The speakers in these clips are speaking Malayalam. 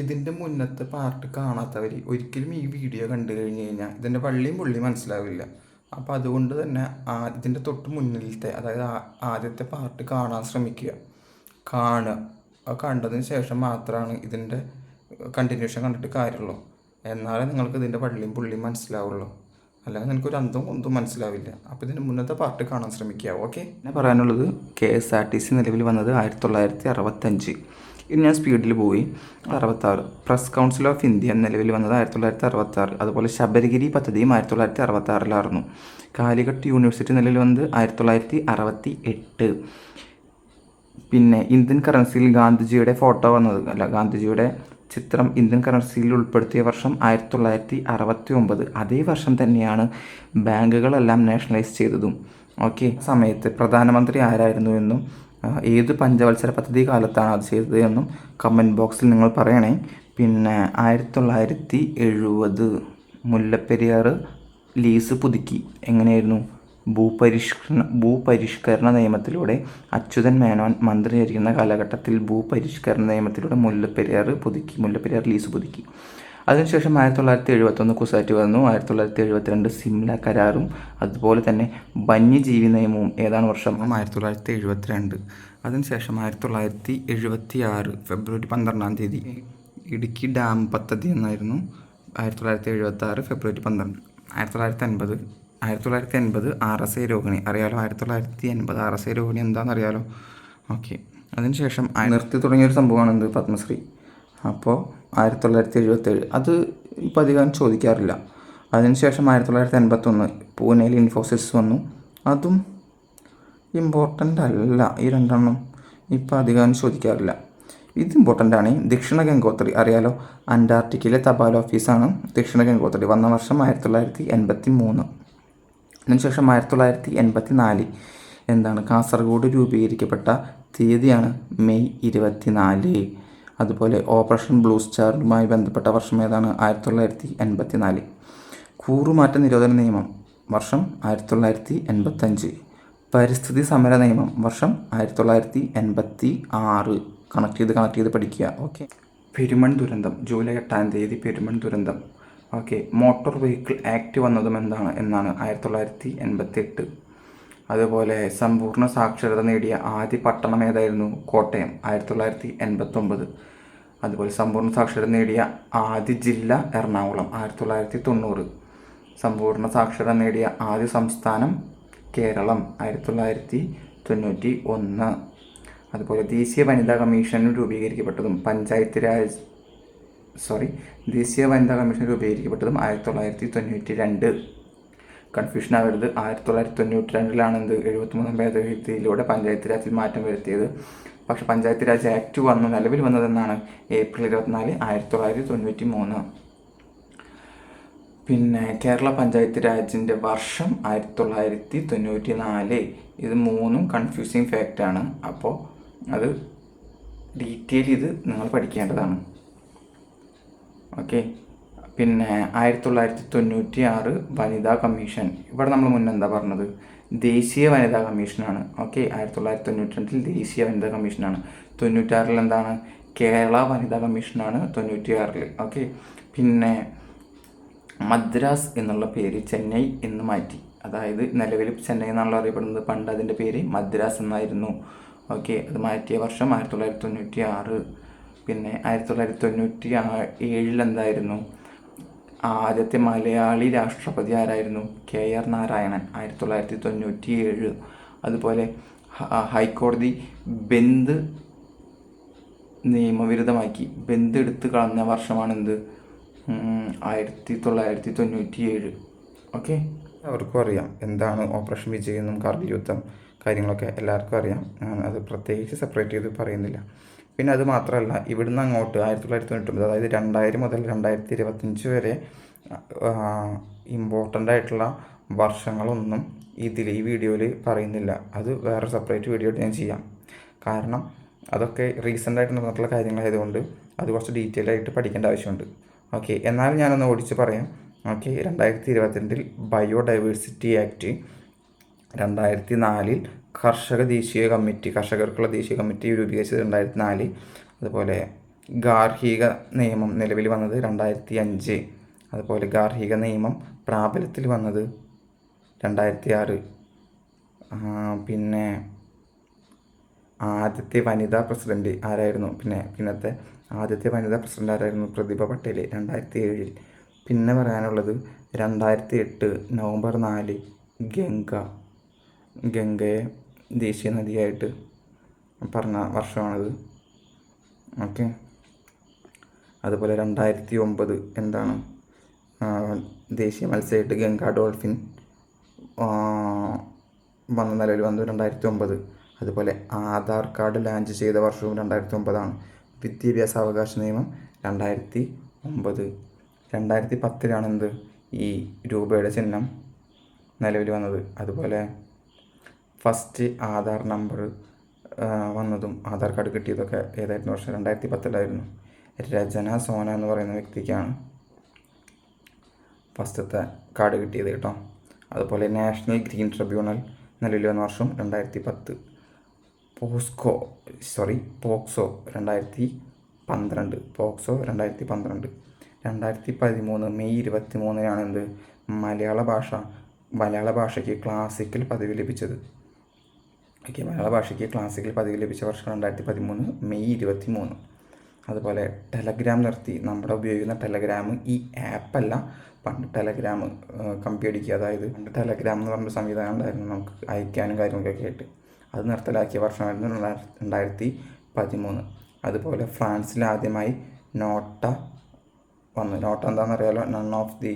ഇതിൻ്റെ മുന്നത്തെ പാർട്ട് കാണാത്തവർ ഒരിക്കലും ഈ വീഡിയോ കണ്ടു കഴിഞ്ഞ് കഴിഞ്ഞാൽ ഇതിൻ്റെ വള്ളിയും പുള്ളിയും മനസ്സിലാവില്ല. അപ്പോൾ അതുകൊണ്ട് തന്നെ ഇതിൻ്റെ തൊട്ട് മുന്നിലത്തെ അതായത് ആദ്യത്തെ പാർട്ട് കാണാൻ ശ്രമിക്കുക, കാണുക. അത് കണ്ടതിന് ശേഷം മാത്രമാണ് ഇതിൻ്റെ കണ്ടിന്യൂഷൻ കണ്ടിട്ട് കാര്യമുള്ളൂ. എന്നാലേ നിങ്ങൾക്ക് ഇതിൻ്റെ വള്ളിയും പുള്ളിയും മനസ്സിലാവുള്ളൂ. അല്ലെങ്കിൽ നിനക്കൊരു അന്തം ഒന്നും മനസ്സിലാവില്ല. അപ്പോൾ ഇതിൻ്റെ മുന്നത്തെ പാർട്ട് കാണാൻ ശ്രമിക്കുക. ഓക്കെ. പിന്നെ പറയാനുള്ളത് KSRTC നിലവിൽ വന്നത് 1965. ഇനി ഞാൻ സ്പീഡിൽ പോയി. 66. പ്രസ് കൗൺസിൽ ഓഫ് ഇന്ത്യ നിലവിൽ വന്നത് 1966. അതുപോലെ ശബരിഗിരി പദ്ധതിയും 1966 കാലിക്കട്ട് യൂണിവേഴ്സിറ്റി നിലവിൽ വന്നത് 1968. പിന്നെ ഇന്ത്യൻ കറൻസിയിൽ ഗാന്ധിജിയുടെ ഫോട്ടോ വന്നത് ഗാന്ധിജിയുടെ ചിത്രം ഇന്ത്യൻ കറൻസിയിൽ ഉൾപ്പെടുത്തിയ വർഷം 1969. അതേ വർഷം തന്നെയാണ് ബാങ്കുകളെല്ലാം നാഷണലൈസ് ചെയ്തതും. ഓക്കെ. സമയത്ത് പ്രധാനമന്ത്രി ആരായിരുന്നു എന്നും ഏത് പഞ്ചവത്സര പദ്ധതി കാലത്താണ് അത് ചെയ്തത് എന്നും കമൻറ്റ് ബോക്സിൽ നിങ്ങൾ പറയണേ. പിന്നെ 1970 മുല്ലപ്പെരിയാർ ലീസ് പുതുക്കി. എങ്ങനെയായിരുന്നു? ഭൂപരിഷ്കരണ നിയമത്തിലൂടെ അച്യുതൻ മേനോൻ മന്ത്രിയായിരിക്കുന്ന കാലഘട്ടത്തിൽ ഭൂപരിഷ്കരണ നിയമത്തിലൂടെ മുല്ലപ്പെരിയാർ ലീസ് പുതുക്കി. അതിനുശേഷം 1971 കുസാറ്റ് വന്നു. 1972 സിംല കരാറും അതുപോലെ തന്നെ വന്യജീവി നിയമവും ഏതാണ് വർഷം? 1972. അതിനുശേഷം 1976 ഫെബ്രുവരി 12 ഇടുക്കി ഡാം പദ്ധതി എന്നായിരുന്നു. 1976 ഫെബ്രുവരി 12. 1980 RSI രോഹിണി അറിയാലോ. 1980 RSI രോഹിണി എന്താണെന്നറിയാലോ. ഓക്കെ. അതിനുശേഷം നിർത്തി തുടങ്ങിയൊരു സംഭവമാണ് എന്ത്? പത്മശ്രീ. അപ്പോൾ 1977 അത് ഇപ്പോൾ അധികം ചോദിക്കാറില്ല. അതിനുശേഷം 1981 പൂനെയിൽ ഇൻഫോസിസ് വന്നു. അതും ഇമ്പോർട്ടൻ്റ് അല്ല. ഈ രണ്ടെണ്ണം ഇപ്പോൾ അധികം ചോദിക്കാറില്ല. ഇത് ഇമ്പോർട്ടൻ്റ് ആണ്. ദക്ഷിണ ഗംഗോത്രി അറിയാലോ. അന്റാർട്ടിക്കയിലെ തപാൽ ഓഫീസാണ് ദക്ഷിണ ഗംഗോത്രി. വന്ന വർഷം 1983. അതിനുശേഷം 1984 എന്താണ്? കാസർഗോഡ് രൂപീകരിക്കപ്പെട്ട തീയതിയാണ് മെയ് 24. അതുപോലെ ഓപ്പറേഷൻ ബ്ലൂ സ്റ്റാറുമായി ബന്ധപ്പെട്ട വർഷം ഏതാണ്? 1984. കൂറുമാറ്റ നിരോധന നിയമം വർഷം 1985. പരിസ്ഥിതി സമര നിയമം വർഷം 1986. കണക്ട് ചെയ്ത് പഠിക്കുക. ഓക്കെ. പെരുമൺ ദുരന്തം ജൂലൈ 8 പെരുമൺ ദുരന്തം. ഓക്കെ. മോട്ടോർ വെഹിക്കിൾ ആക്ട് വന്നതും എന്നാണ്? 1988. അതുപോലെ സമ്പൂർണ്ണ സാക്ഷരത നേടിയ ആദ്യ പട്ടണം ഏതായിരുന്നു? കോട്ടയം. 1989. അതുപോലെ സമ്പൂർണ്ണ സാക്ഷരത നേടിയ ആദ്യ ജില്ല എറണാകുളം. 1990. സമ്പൂർണ്ണ സാക്ഷരത നേടിയ ആദ്യ സംസ്ഥാനം കേരളം. 1991. അതുപോലെ ദേശീയ വനിതാ കമ്മീഷൻ രൂപീകരിക്കപ്പെട്ടതും 1992. കൺഫ്യൂഷൻ ആവരുത്. 1992 എന്ത്? 73 ഭേദഗതിയിലൂടെ പഞ്ചായത്ത് രാജിൽ മാറ്റം വരുത്തിയത്. പക്ഷെ പഞ്ചായത്ത് രാജ് ആക്ട് നിലവിൽ വന്നതെന്നാണ്? ഏപ്രിൽ 24, 1993. പിന്നെ കേരള പഞ്ചായത്ത് രാജിൻ്റെ വർഷം 1994. ഇത് മൂന്നും കൺഫ്യൂസിങ് ഫാക്റ്റാണ്. അപ്പോൾ അത് ഡീറ്റെയിൽ ചെയ്ത് നിങ്ങൾ പഠിക്കേണ്ടതാണ്. ഓക്കെ. പിന്നെ 1996 വനിതാ കമ്മീഷൻ. ഇവിടെ നമ്മൾ മുന്നേ എന്താ പറഞ്ഞത്? ദേശീയ വനിതാ കമ്മീഷനാണ്. ഓക്കെ. 1992 ദേശീയ വനിതാ കമ്മീഷനാണ്. 96 എന്താണ്? കേരള വനിതാ കമ്മീഷനാണ് 96. ഓക്കെ. പിന്നെ മദ്രാസ് എന്നുള്ള പേര് ചെന്നൈ എന്ന് മാറ്റി. അതായത് നിലവിൽ ചെന്നൈ എന്നാണല്ലോ അറിയപ്പെടുന്നത്. പണ്ട് അതിൻ്റെ പേര് മദ്രാസ് എന്നായിരുന്നു. ഓക്കെ. അത് മാറ്റിയ വർഷം 1996. പിന്നെ 1997 എന്തായിരുന്നു? ആദ്യത്തെ മലയാളി രാഷ്ട്രപതി ആരായിരുന്നു? KR നാരായണൻ. 1997. അതുപോലെ ഹൈക്കോടതി ബന്ദ് നിയമവിരുദ്ധമാക്കി. ബന്ദ് എടുത്ത് കളഞ്ഞ വർഷമാണെന്ത്? 1997. ഓക്കെ. അവർക്കും അറിയാം എന്താണ് ഓപ്പറേഷൻ വിജയ് എന്നും കാർഗിൽ യുദ്ധം കാര്യങ്ങളൊക്കെ എല്ലാവർക്കും അറിയാം. അത് പ്രത്യേകിച്ച് സെപ്പറേറ്റ് ചെയ്ത് പറയുന്നില്ല. പിന്നെ അത് മാത്രമല്ല, ഇവിടുന്ന് അങ്ങോട്ട് 1999, അതായത് 2000 മുതൽ 2025 വരെ ഇമ്പോർട്ടൻ്റ് ആയിട്ടുള്ള വർഷങ്ങളൊന്നും ഈ വീഡിയോയിൽ പറയുന്നില്ല. അത് വേറെ സെപ്പറേറ്റ് വീഡിയോ ഞാൻ ചെയ്യാം. കാരണം അതൊക്കെ റീസെൻ്റ് ആയിട്ട് നടന്നിട്ടുള്ള കാര്യങ്ങളായതുകൊണ്ട് അത് കുറച്ച് ഡീറ്റെയിൽ ആയിട്ട് പഠിക്കേണ്ട ആവശ്യമുണ്ട്. ഓക്കെ. എന്നാലും ഞാനൊന്ന് ഓടിച്ച് പറയാം. ഓക്കെ. 2022 biodiversity act. 2004 കർഷകർക്കുള്ള ദേശീയ കമ്മിറ്റി രൂപീകരിച്ചത് 2004. അതുപോലെ ഗാർഹിക നിയമം നിലവിൽ വന്നത് 2005. അതുപോലെ ഗാർഹിക നിയമം പ്രാബല്യത്തിൽ വന്നത് 2006. പിന്നെ ആദ്യത്തെ വനിതാ പ്രസിഡന്റ് ആരായിരുന്നു? പിന്നത്തെ ആദ്യത്തെ വനിതാ പ്രസിഡന്റ് ആരായിരുന്നു? പ്രതിഭ പട്ടേൽ 2007. പിന്നെ പറയാനുള്ളത് 2008 നവംബർ 4 ഗംഗയെ ദേശീയ നദിയായിട്ട് പറഞ്ഞ വർഷമാണത്. ഓക്കെ. അതുപോലെ 2009 എന്താണ് ദേശീയ മത്സരമായിട്ട് ഗംഗാ ഡോൾഫിൻ നിലവിൽ വന്നത് 2009. അതുപോലെ ആധാർ കാർഡ് ലോഞ്ച് ചെയ്ത വർഷവും 2009. വിദ്യാഭ്യാസ അവകാശ നിയമം 2009. 2010 ഈ രൂപയുടെ ചിഹ്നം നിലവിൽ വന്നത്. അതുപോലെ ഫസ്റ്റ് ആധാർ നമ്പർ വന്നതും ആധാർ കാർഡ് കിട്ടിയതൊക്കെ ഏതായിരുന്നു വർഷം? 2010 രചന സോന എന്ന് പറയുന്ന വ്യക്തിക്കാണ് ഫസ്റ്റത്തെ കാർഡ് കിട്ടിയത് കേട്ടോ. അതുപോലെ നാഷണൽ ഗ്രീൻ ട്രിബ്യൂണൽ നിലവിൽ വന്ന വർഷം 2010. പോക്സോ 2012. 2013 മെയ് 23 മലയാള ഭാഷയ്ക്ക് ക്ലാസിക്കൽ പദവി ലഭിച്ചത്. ഓക്കെ, മലയാള ഭാഷയ്ക്ക് ക്ലാസിക്കൽ പദവി ലഭിച്ച വർഷം 2013 മെയ് 23. അതുപോലെ ടെലഗ്രാം നിർത്തി. നമ്മുടെ ഉപയോഗിക്കുന്ന ടെലഗ്രാം ഈ ആപ്പല്ല, പണ്ട് ടെലഗ്രാം കമ്പി അടിക്കുക. അതായത് പണ്ട് ടെലഗ്രാം എന്ന് പറഞ്ഞ സംവിധാനം ഉണ്ടായിരുന്നു, നമുക്ക് അയക്കാനും കാര്യങ്ങളൊക്കെ ആയിട്ട്. അത് നിർത്തലാക്കിയ വർഷമായിരുന്നു 2013. അതുപോലെ ഫ്രാൻസിൽ ആദ്യമായി നോട്ട വന്നു. നോട്ട എന്താണെന്നറിയാലോ? നൺ ഓഫ് ദി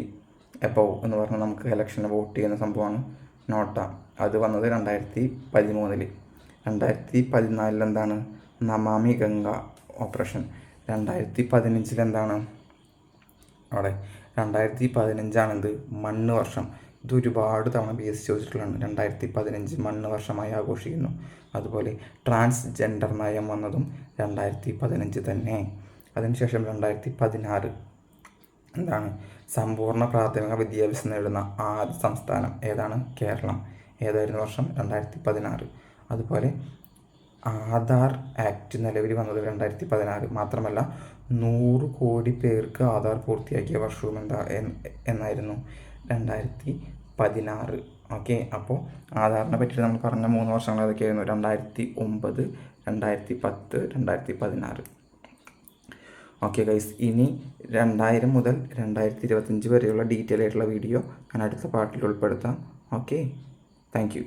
എബവ് എന്ന് പറഞ്ഞാൽ നമുക്ക് ഇലക്ഷന് വോട്ട് ചെയ്യുന്ന സംഭവമാണ് നോട്ട. അത് വന്നത് 2013. 2014 എന്താണ്? നമാമി ഗംഗ ഓപ്പറേഷൻ. 2015 എന്താണ് അവിടെ? 2015 മണ്ണ് വർഷം. ഇത് ഒരുപാട് തവണ BSc ചോദിച്ചിട്ടുള്ളതാണ്. 2015 മണ്ണ് വർഷമായി ആഘോഷിക്കുന്നു. അതുപോലെ ട്രാൻസ്ജെൻഡർ നയം വന്നതും 2015 തന്നെ. അതിനുശേഷം 2016 എന്താണ്? സമ്പൂർണ്ണ പ്രാഥമിക വിദ്യാഭ്യാസം നേടുന്ന ആദ്യ സംസ്ഥാനം ഏതാണ്? കേരളം. ഏതായിരുന്നു വർഷം? 2016. അതുപോലെ ആധാർ ആക്ട് നിലവിൽ വന്നത് 2016. മാത്രമല്ല 100 കോടി പേർക്ക് ആധാർ പൂർത്തിയാക്കിയ വർഷവും എന്നായിരുന്നു? 2016. ഓക്കെ, അപ്പോൾ ആധാറിനെ പറ്റിയിട്ട് നമ്മൾ പറഞ്ഞ 3 വർഷങ്ങൾ ഏതൊക്കെയായിരുന്നു? 2009, 2010, 2016. ഓക്കെ ഗൈസ്, ഇനി 2000 മുതൽ 2025 വരെയുള്ള ഡീറ്റെയിൽ ആയിട്ടുള്ള വീഡിയോ ഞാൻ അടുത്ത പാർട്ടിൽ ഉൾപ്പെടുത്താം. Okay, thank you.